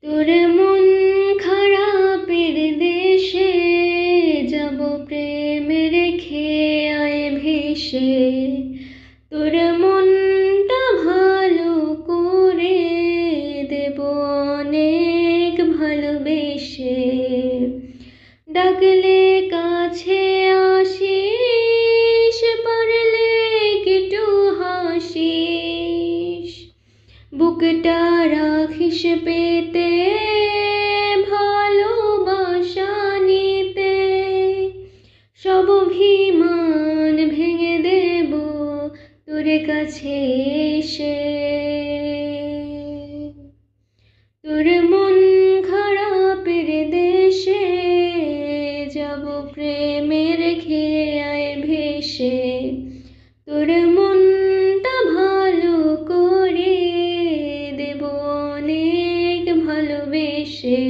তোর মন খারাপের দেশে যাব প্রেম রেখে আয় ভেসে, তোর মনটা ভালো করে দেব অনেক ভালোবেসে। ডাকলে কাছে আসিস, পারলে একটু হাসিস, বুকটা রাখিস পেতে ভালোবাসা নিতে। সব অভিমান ভেঙে দেব তোর কাছে এসে। তোর মন খারাপের দেশে যাব প্রেমে রেখে আয় ভেসে, তোর মনটা ভালো করে দেব অনেক ভালোবেসে।